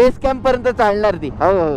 Base camp पर्यंत चालणार ती. हो हो.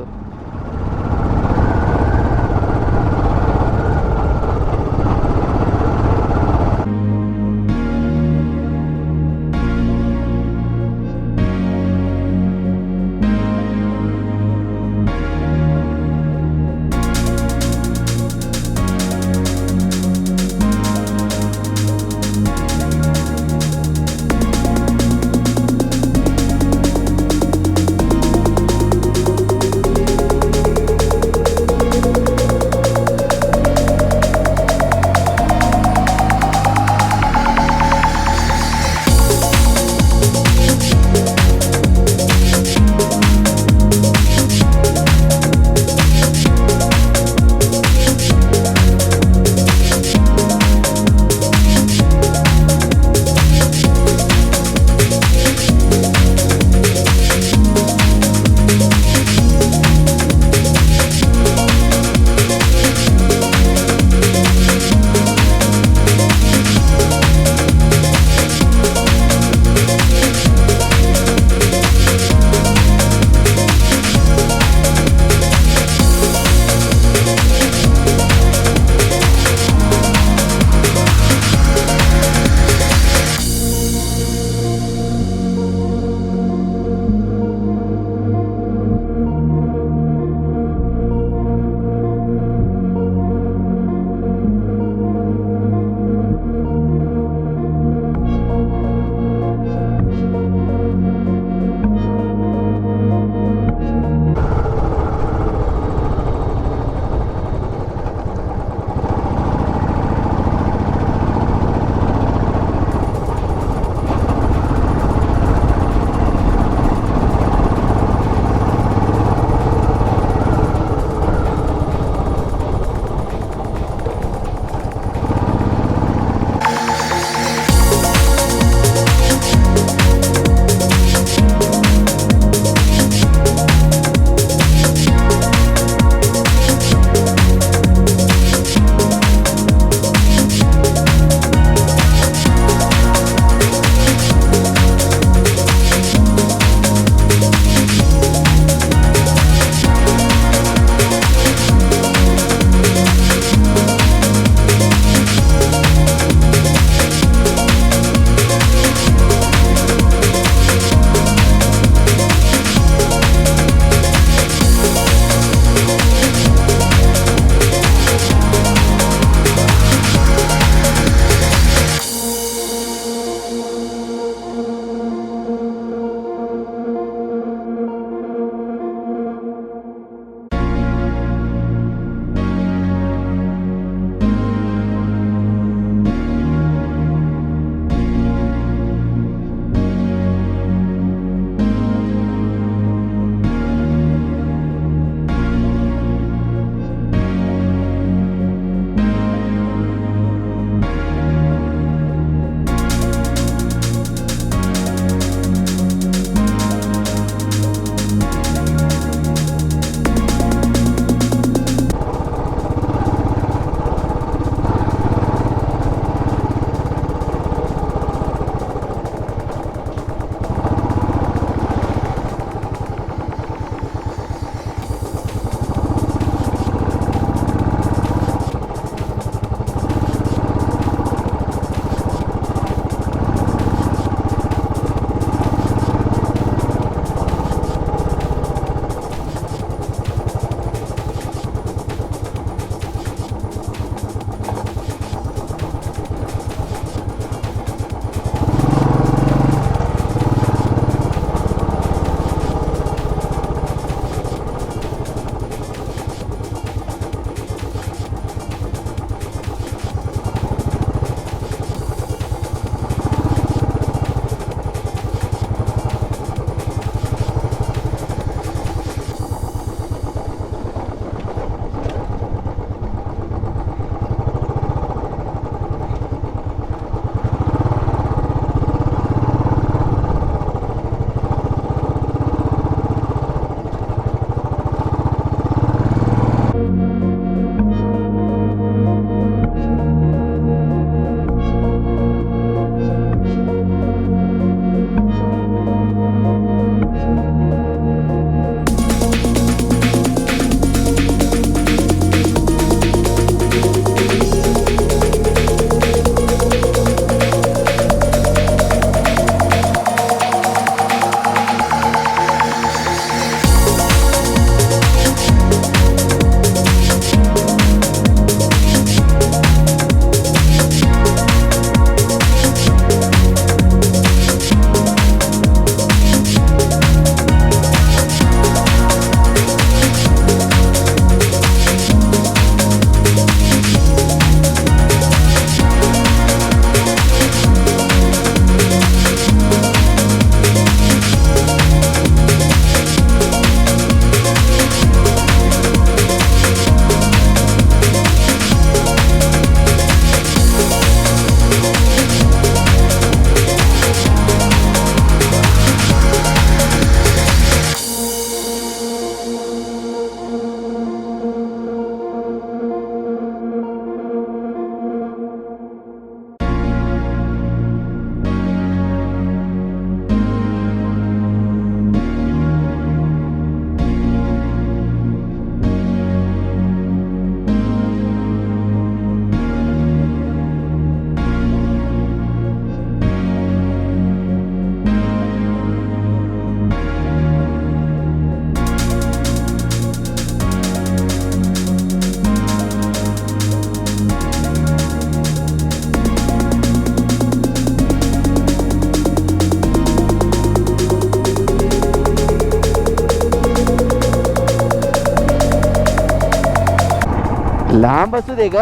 लांब असू दे ग,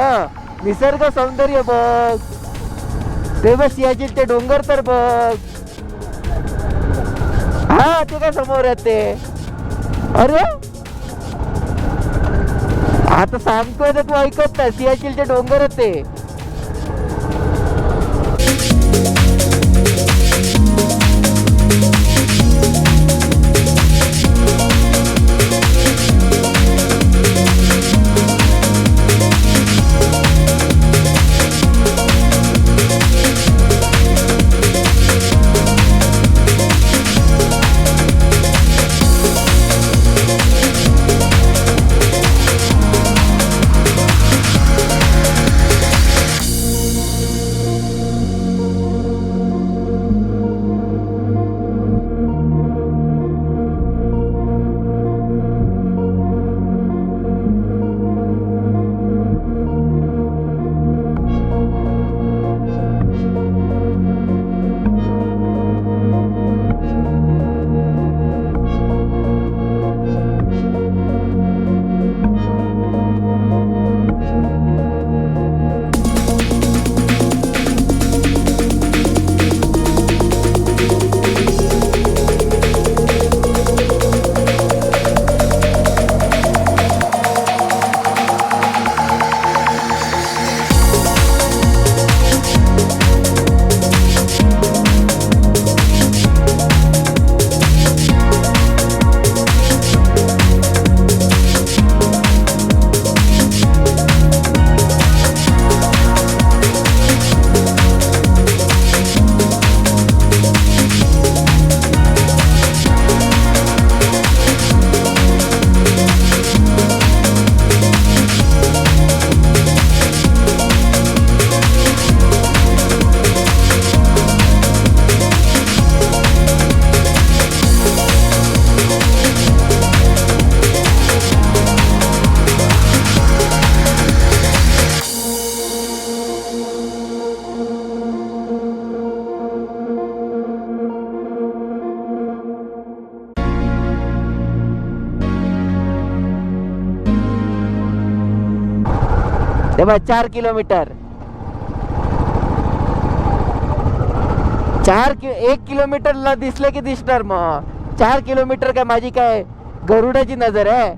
निसर्ग सौंदर्य बघ. ते बघ सियाचीनचे डोंगर तर बघ. हा ते काय समोर आहेत ते. अरे आता सांगतोय तर तू ऐकत नाही. सियाचीनचे डोंगर आहेत ते. हे बघ 4 किलोमीटर. 1 किलोमीटरला दिसलं की दिसणार. मग 4 किलोमीटर काय माझी काय गरुडाची नजर आहे.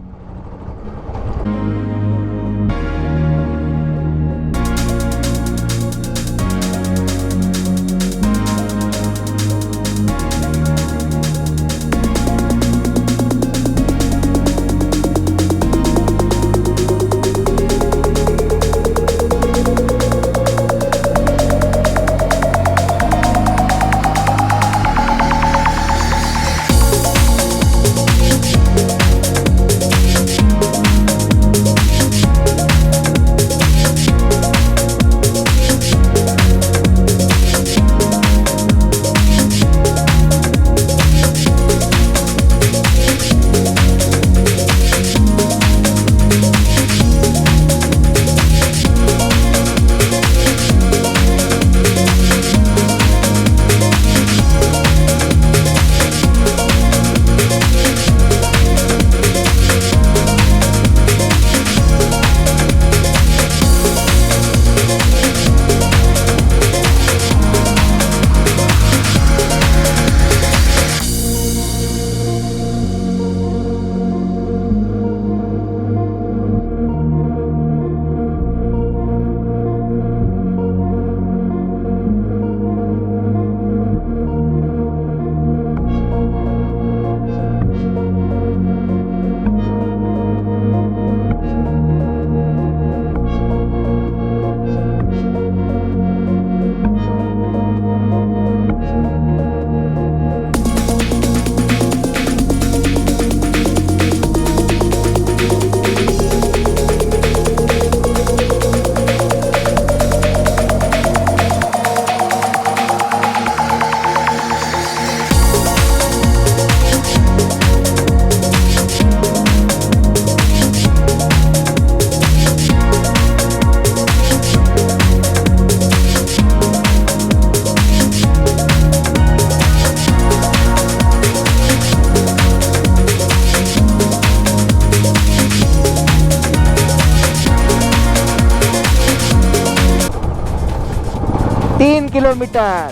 3 किलोमीटर.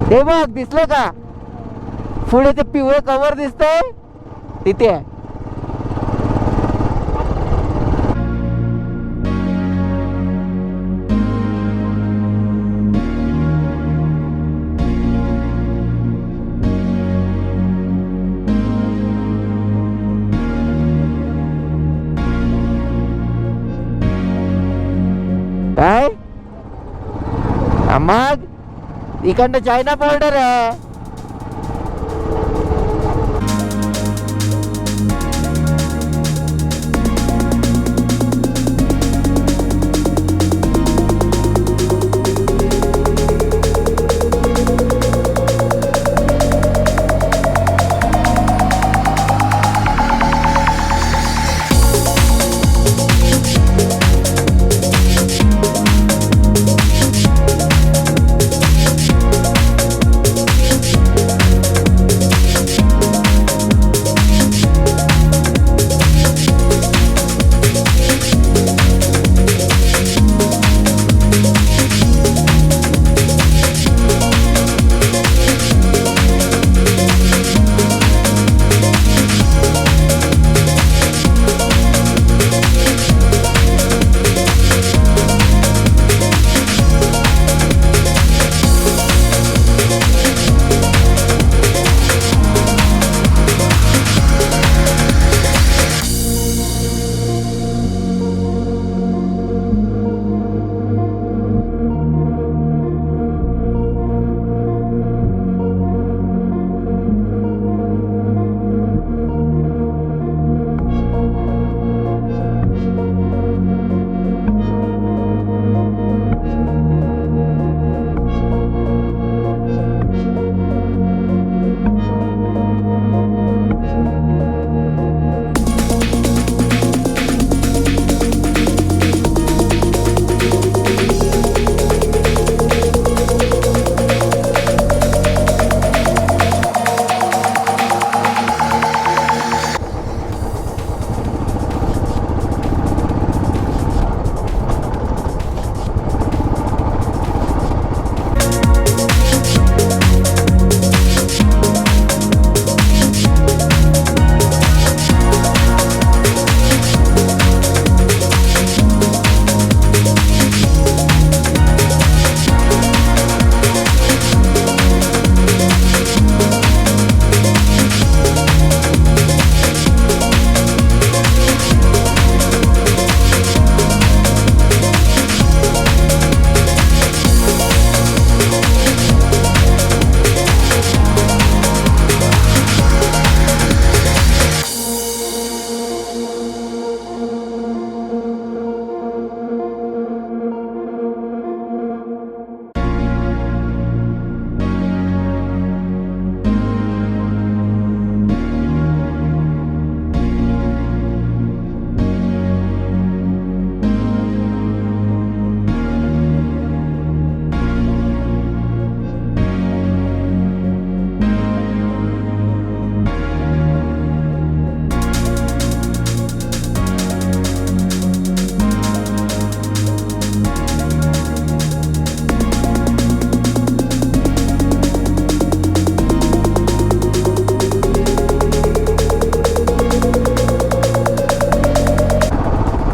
हे बघ, दिसलं का? पुढे ते पिवळं कव्हर दिसतंय तिथे आहे. काय मग इकडनं चायना बॉर्डर आहे.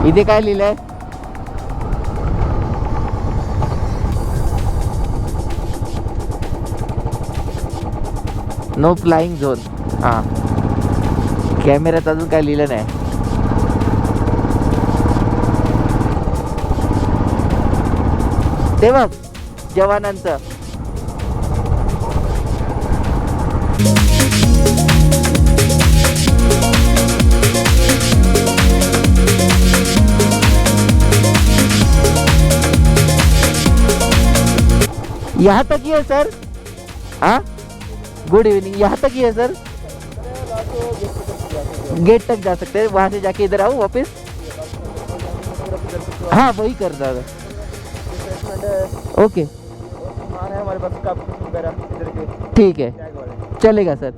इथे काय लिहिलंय? No flying zone. हा, कॅमेऱ्यात अजून काय लिहिलं नाही. ते बघ जवानांचं. यहाँ तक ही है सर? हाँ, गुड इवनिंग. यहाँ तक ही है सर? गेट तक जा सकते हैं, वहाँ से जाके इधर आओ वापस. हाँ वही कर दादा। ओके हमारे पास कप वगैरह इधर के ठीक है टैग वाले। चलेगा सर।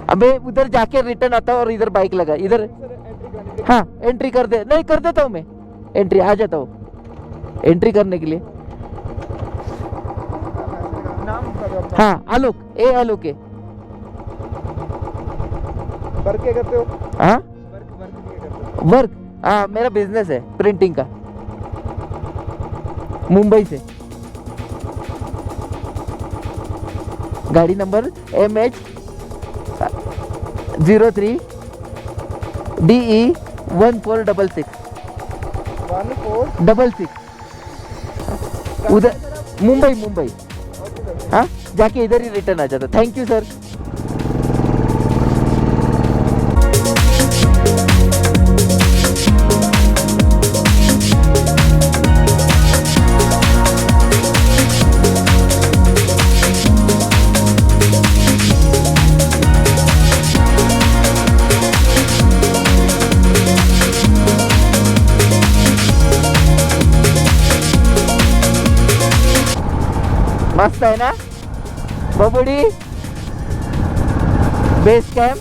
अबे उधर जाके रिटर्न आता हूँ और इधर बाइक लगा इधर। हाँ एंट्री कर दे, नहीं कर देता हूँ मैं एंट्री, आ जाता हूँ एंट्री करने के लिए। नाम बता दो अपना। हाँ आलोक, ए आलोक है। वर्क क्या करते हो? हाँ वर्क क्या करते हो? वर्क, हाँ मेरा बिजनेस है प्रिंटिंग का, मुंबई से। गाड़ी नंबर MH03 DE 1466 1466 उधर मुंबई। हाँ जाके इधर ही रिटर्न आ जाता। Thank you sir. मस्त आहे ना बबुडी बेस कॅम्प।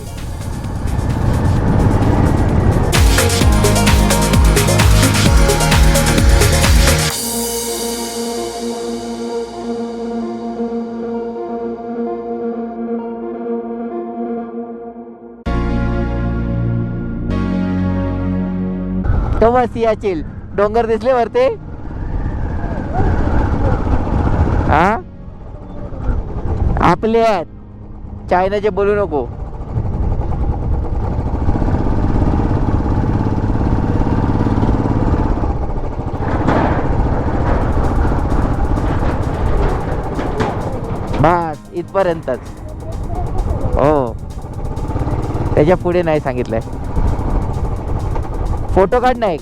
तेव्हा सियाचील डोंगर दिसले वरते। हा आपले आहेत, चायनाचे बोलू नको। बस इथपर्यंतच हो, त्याच्या पुढे नाही सांगितलंय। फोटो काढ ना एक।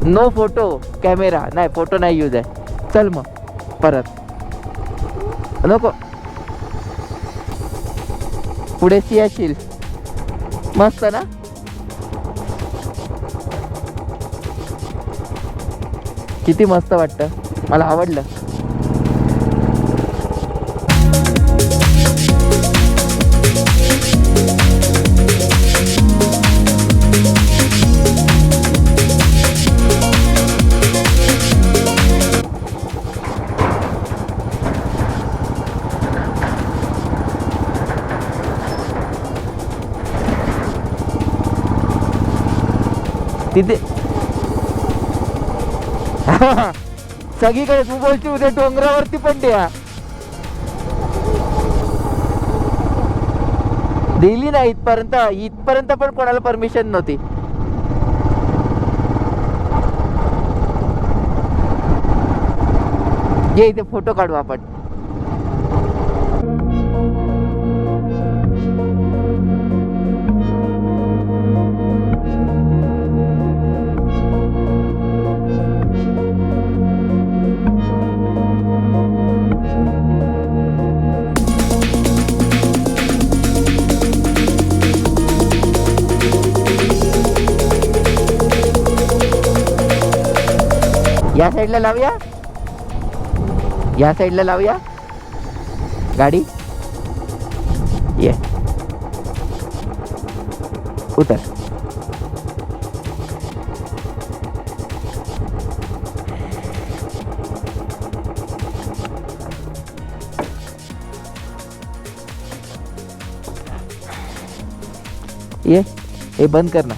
नो फोटो कॅमेरा नाही, फोटो नाही यूज आहे। चल मग परत नको, पुढे सियाशील मस्त ना। किती मस्त वाटतं, मला आवडलं। तिथे सगळीकडे तू बोलची उद्या डोंगरावरती पण द्या दिली नाही इथपर्यंत पण कोणाला परमिशन नव्हती। ये इथे फोटो काढू आपण। या साईडला लावूया, या साईडला लावूया गाडी। ये उतर। ये बंद करना।